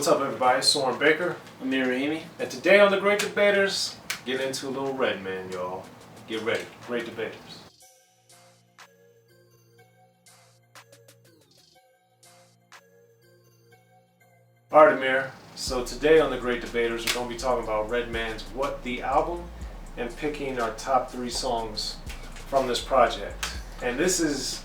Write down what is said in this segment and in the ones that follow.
What's up, everybody? It's Soren Baker. Amir Rahimi. And today on The Great Debaters, get into a little Redman, y'all. Get ready. Great Debaters. Alright, Amir. So today on The Great Debaters, we're going to be talking about Redman's Whut the album and picking our top 3 songs from this project. And this is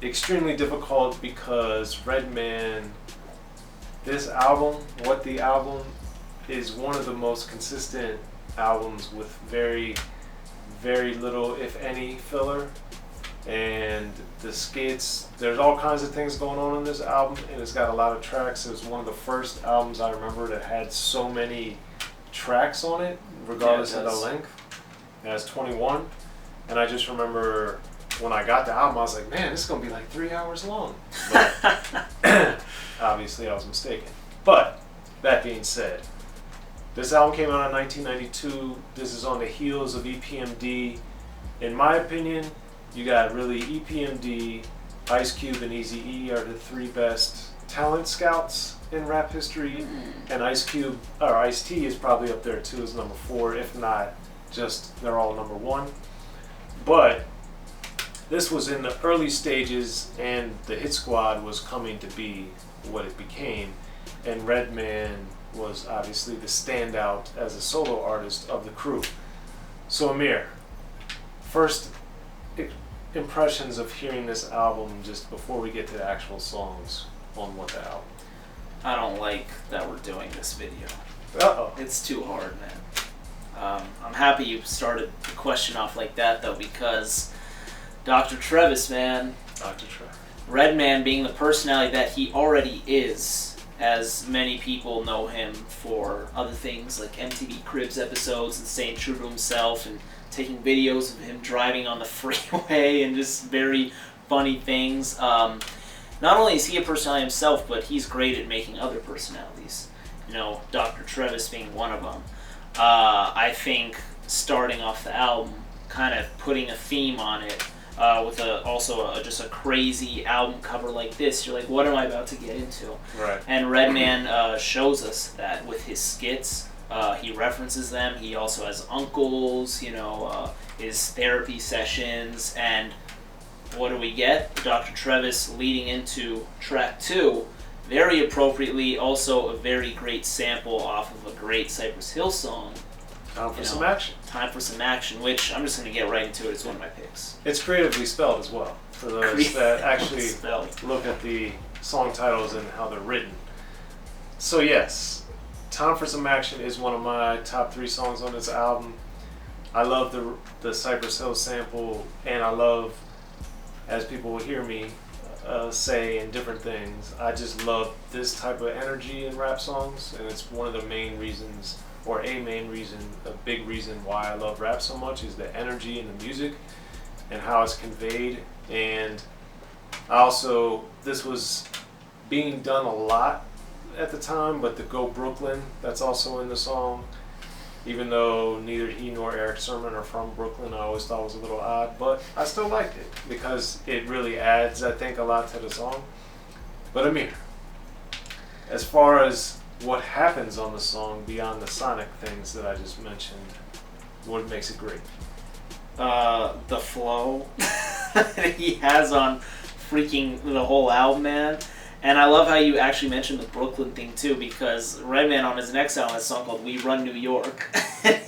extremely difficult because Redman, this album, Whut the album, is one of the most consistent albums with very, very little, if any, filler. And the skits, there's all kinds of things going on this album, and it's got a lot of tracks. It was one of the first albums I remember that had so many tracks on it, regardless of the length. It has 21, and I just remember when I got the album, I was like, man, this is going to be like 3 hours long. But obviously, I was mistaken. But that being said, this album came out in 1992. This is on the heels of EPMD. In my opinion, you got really EPMD, Ice Cube, and Eazy-E are the 3 best talent scouts in rap history. And Ice-T is probably up there too as number 4, if not just they're all number 1. But this was in the early stages, and the Hit Squad was coming to be what it became. And Redman was obviously the standout as a solo artist of the crew. So Amir, first impressions of hearing this album just before we get to the actual songs on Whut the album. I don't like that we're doing this video. Uh-oh. It's too hard, man. I'm happy you started the question off like that, though, because Dr. Trevis, man. Dr. Trevis. Redman being the personality that he already is, as many people know him for other things like MTV Cribs episodes and staying true to himself and taking videos of him driving on the freeway and just very funny things. Not only is he a personality himself, but he's great at making other personalities. You know, Dr. Trevis being one of them. I think starting off the album, kind of putting a theme on it, with just a crazy album cover like this, you're like, what am I about to get into? Right. And Redman shows us that with his skits. He references them. He also has uncles, his therapy sessions, and what do we get? Dr. Trevis leading into track 2, very appropriately, also a very great sample off of a great Cypress Hill song. Time for some action. Time for some action, which I'm just going to get right into it. It's one of my picks. It's creatively spelled as well, for those that actually look at the song titles and how they're written. So yes, Time for Some Action is one of my top 3 songs on this album. I love the Cypress Hill sample, and I love, as people will hear me say in different things, I just love this type of energy in rap songs, and it's one of the main reasons, or a main reason, a big reason why I love rap so much is the energy in the music and how it's conveyed. And this was being done a lot at the time, but the Go Brooklyn, that's also in the song, even though neither he nor Eric Sermon are from Brooklyn, I always thought it was a little odd, but I still liked it because it really adds, I think, a lot to the song. But Amir, as far as what happens on the song beyond the sonic things that I just mentioned, what makes it great? The flow that he has on freaking the whole album, man. And I love how you actually mentioned the Brooklyn thing too, because Redman on his next album has a song called We Run New York.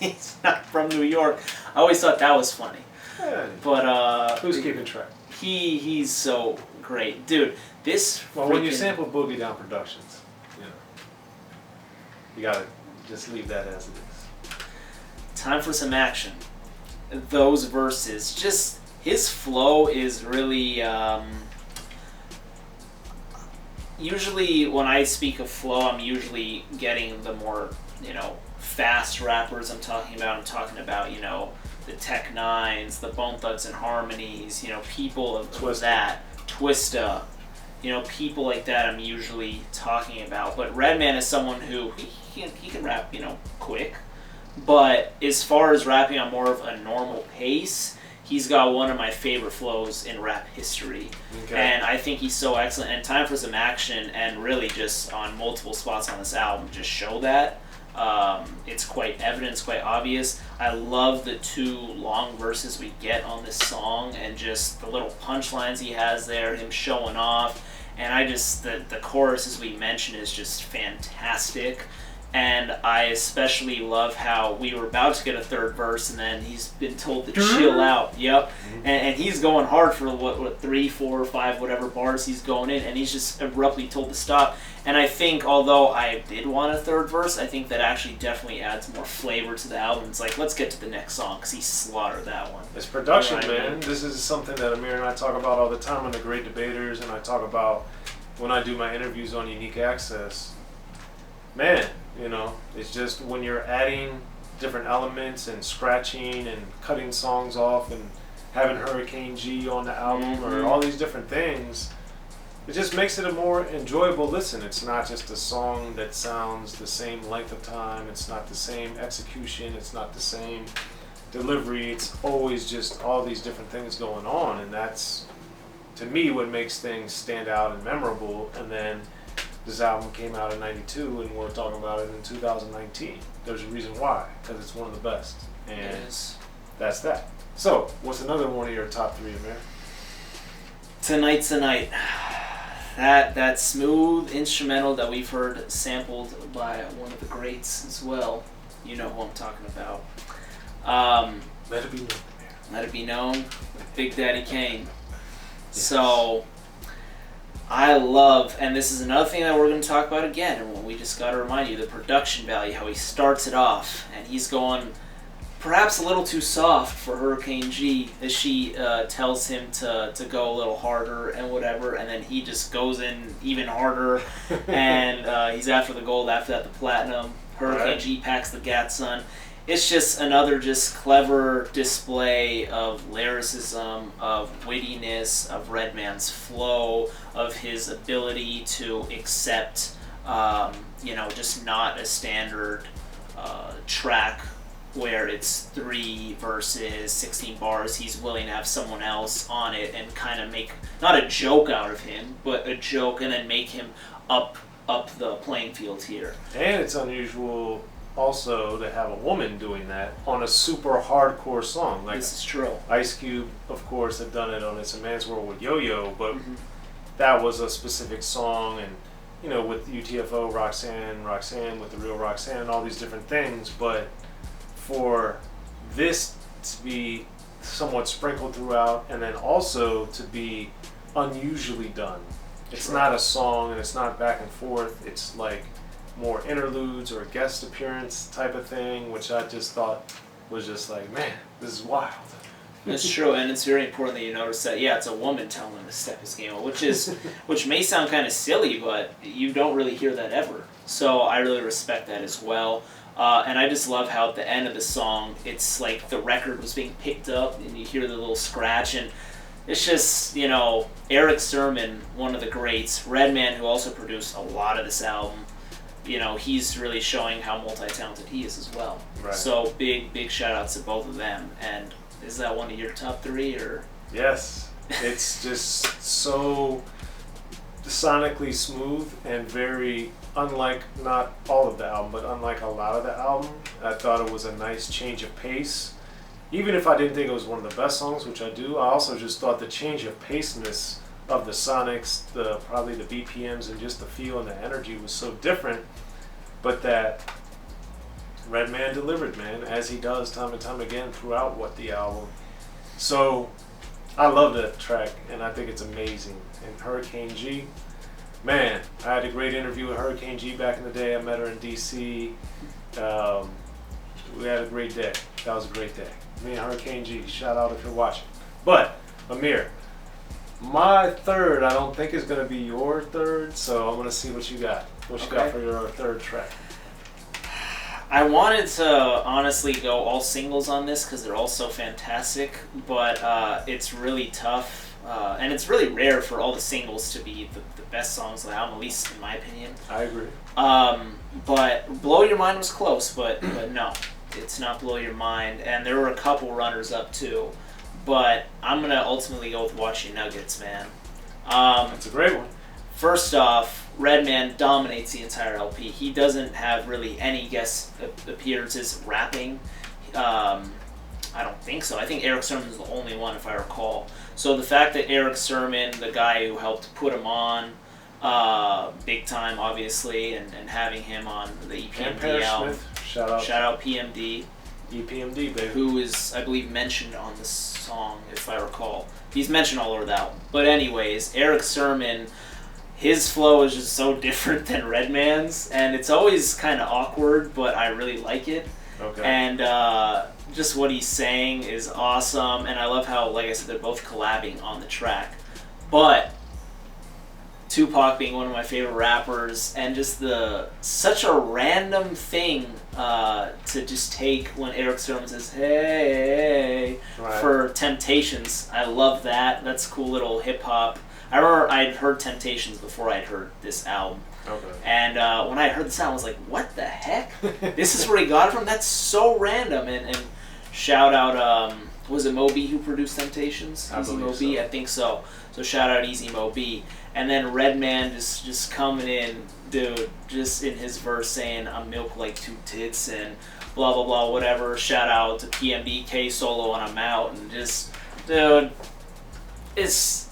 He's not from New York. I always thought that was funny. Yeah. But who's keeping track? He's so great. Dude, this when you sample Boogie Down Productions, you gotta just leave that as it is. Time for Some Action. Those verses, just his flow is really usually when I speak of flow, I'm usually getting the more, fast rappers I'm talking about, the Tech Nines, the Bone Thugs and Harmonies, people of that, Twista, people like that I'm usually talking about. But Redman is someone who, he can rap, quick, but as far as rapping on more of a normal pace, he's got one of my favorite flows in rap history. Okay. And I think he's so excellent. And Time for Some Action and really just on multiple spots on this album just show that. It's quite evident, it's quite obvious. I love the 2 long verses we get on this song and just the little punchlines he has there, him showing off. And I just, the chorus, as we mentioned, is just fantastic. And I especially love how we were about to get a 3rd verse and then he's been told to chill out. Yep. And he's going hard for what 3, 4, 5, whatever bars he's going in, and he's just abruptly told to stop. And I think, although I did want a 3rd verse, I think that actually definitely adds more flavor to the album. It's like, let's get to the next song, because he slaughtered that one. It's production, man. This is something that Amir and I talk about all the time on The Great Debaters, and I talk about when I do my interviews on Unique Access. Man, you know, it's just when you're adding different elements and scratching and cutting songs off and having Hurricane G on the album or all these different things, it just makes it a more enjoyable listen. It's not just a song that sounds the same length of time. It's not the same execution. It's not the same delivery. It's always just all these different things going on. And that's, to me, what makes things stand out and memorable. And then this album came out in 92 and we're talking about it in 2019. There's a reason why, because it's one of the best. And that's that. So, what's another one of your top 3, Amir? Tonight's the Night. That smooth instrumental that we've heard sampled by one of the greats as well. You know who I'm talking about. Let It Be Known. Let It Be Known. Big Daddy Kane. Yes. So, I love, and this is another thing that we're going to talk about again, and we just got to remind you, the production value, how he starts it off, and he's going perhaps a little too soft for Hurricane G, as she tells him to go a little harder and whatever, and then he just goes in even harder, and he's after the gold, after that the platinum. Hurricane G packs the Gatsun. It's just another just clever display of lyricism, of wittiness, of Redman's flow, of his ability to accept, just not a standard track where it's 3 verses, 16 bars. He's willing to have someone else on it and kind of make, not a joke out of him, but a joke and then make him up the playing field here. And it's unusual also to have a woman doing that on a super hardcore song. Like, this is true. Ice Cube, of course, had done it on It's a Man's World with Yo-Yo, but that was a specific song, and you know, with UTFO, Roxanne with the real Roxanne, and all these different things. But for this to be somewhat sprinkled throughout, and then also to be unusually done. It's not a song, and it's not back and forth. It's like more interludes or a guest appearance type of thing, which I just thought was just like, man, this is wild. That's true, and it's very important that you notice that, it's a woman telling him to step his game up, which may sound kind of silly, but you don't really hear that ever. So I really respect that as well. And I just love how at the end of the song, it's like the record was being picked up, and you hear the little scratch, and it's just, Eric Sermon, one of the greats, Redman, who also produced a lot of this album, he's really showing how multi-talented he is as well. Right. So big shout-outs to both of them. And is that one of your top 3, or? Yes. It's just so sonically smooth and very, unlike not all of the album, but unlike a lot of the album. I thought it was a nice change of pace. Even if I didn't think it was one of the best songs, which I do, I also just thought the change of paceness of the sonics, probably the BPMs, and just the feel and the energy was so different. But that Redman delivered, man, as he does time and time again throughout the album. So I love that track, and I think it's amazing. And Hurricane G, man, I had a great interview with Hurricane G back in the day. I met her in DC. We had a great day. That was a great day. Me and Hurricane G, shout out if you're watching. But Amir, my third, I don't think is going to be your third, so I'm going to see what you got. What you got for your third track? I wanted to honestly go all singles on this because they're all so fantastic, but it's really tough, and it's really rare for all the singles to be the best songs of the album, at least in my opinion. I agree. But Blow Your Mind was close, but no, it's not Blow Your Mind, and there were a couple runners up too. but I'm gonna ultimately go with Watch Your Nuggets, man. That's a great one. First off, Redman dominates the entire LP. He doesn't have really any guest appearances rapping. I don't think so. I think Eric Sermon's the only one, if I recall. So the fact that Eric Sermon, the guy who helped put him on, big time, obviously, and having him on the EPMD album. Shout out PMD. EPMD, baby. Who is, I believe, mentioned on the song, if I recall. He's mentioned all over the album. But anyways, Eric Sermon, his flow is just so different than Redman's, and it's always kind of awkward, but I really like it. Okay. And just what he's saying is awesome, and I love how, like I said, they're both collabing on the track. But Tupac being one of my favorite rappers, and just such a random thing to just take when Eric Sermon says "Hey" for Temptations. I love that. That's cool little hip hop. I remember I'd heard Temptations before I'd heard this album. Okay. And when I heard the sound, I was like, what the heck? This is where he got it from? That's so random. And shout out, was it Moby who produced Temptations? I Easy believe Moby? so. I think so. So shout out Easy Moby. And then Redman just coming in, dude, just in his verse saying, I'm milk like 2 tits and blah, blah, blah, whatever. Shout out to PMDK solo on I'm Out. And just, dude, it's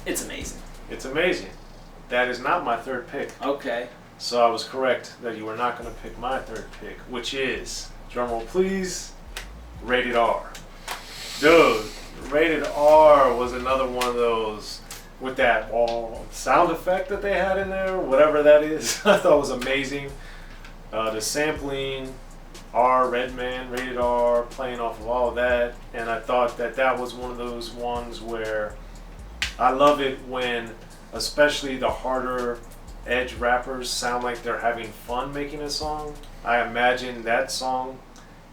amazing. It's amazing. That is not my third pick. Okay. So I was correct that you were not going to pick my third pick, which is, drumroll please, Rated R. Dude, Rated R was another one of those with that sound effect that they had in there, whatever that is. I thought it was amazing. The sampling, Redman, Rated R, playing off of all of that. And I thought that was one of those ones where I love it when especially the harder edge rappers sound like they're having fun making a song. I imagine that song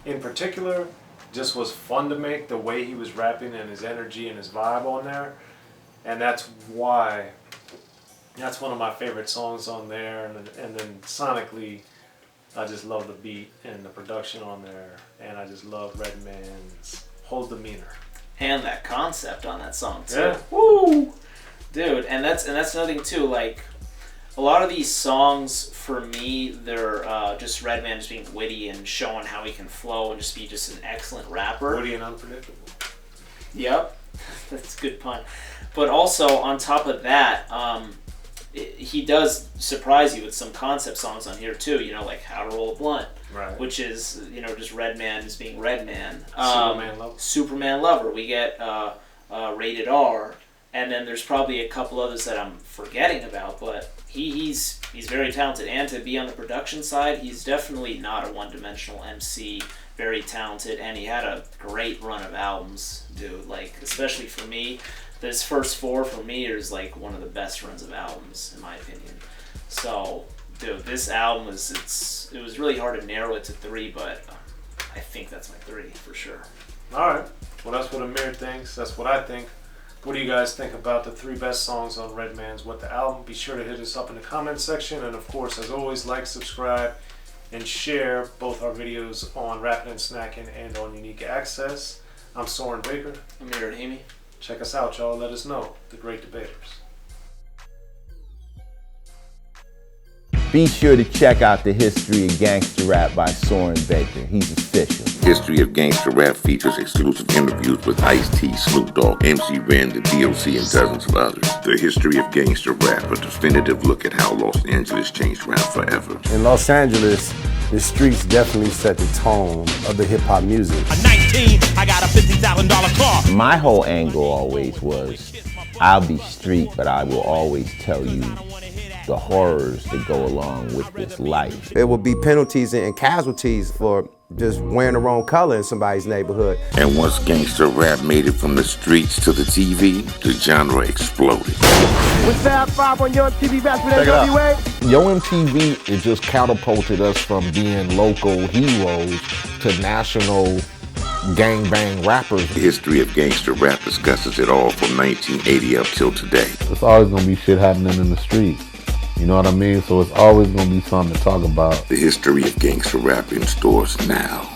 in particular just was fun to make, the way he was rapping and his energy and his vibe on there. And that's why that's one of my favorite songs on there. And then sonically, I just love the beat and the production on there. And I just love Redman's whole demeanor. And that concept on that song too. Yeah. Woo! Dude, and that's another thing too, like a lot of these songs for me, they're just Redman just being witty and showing how he can flow and just be just an excellent rapper. Witty and unpredictable. Yep. That's a good pun. But also on top of that, he does surprise you with some concept songs on here too, like How to Roll a Blunt. Right. Which is, just Redman just being Redman. Superman Lover. We get Rated R. And then there's probably a couple others that I'm forgetting about, but he's very talented. And to be on the production side, he's definitely not a one-dimensional MC. Very talented, and he had a great run of albums, dude. Like, especially for me, this first 4 for me is like one of the best runs of albums, in my opinion. So, dude, this album it was really hard to narrow it to 3, but I think that's my 3 for sure. All right. Well, that's what Amir thinks. That's what I think. What do you guys think about the 3 best songs on Redman's What the Album? Be sure to hit us up in the comments section. And of course, as always, like, subscribe, and share both our videos on Rappin And Snackin and on Unique Access. I'm Soren Baker. Amir Rahimi. Check us out, y'all. Let us know. The Great Debaters. Be sure to check out The History of Gangster Rap by Soren Baker. He's official. History of Gangster Rap features exclusive interviews with Ice-T, Snoop Dogg, MC Ren, the DOC, and dozens of others. The History of Gangster Rap, a definitive look at how Los Angeles changed rap forever. In Los Angeles, the streets definitely set the tone of the hip-hop music. At 19, I got a $50,000 car. My whole angle always was, I'll be street, but I will always tell you the horrors that go along with this life. There will be penalties and casualties for just wearing the wrong color in somebody's neighborhood. And once gangster rap made it from the streets to the TV, the genre exploded. With Fab 5 on Yo MTV Back with NWA. Yo MTV, it just catapulted us from being local heroes to national gangbang rappers. The History of Gangster Rap discusses it all from 1980 up till today. It's always gonna be shit happening in the street. You know what I mean? So it's always gonna be something to talk about. The History of Gangster Rap in stores now.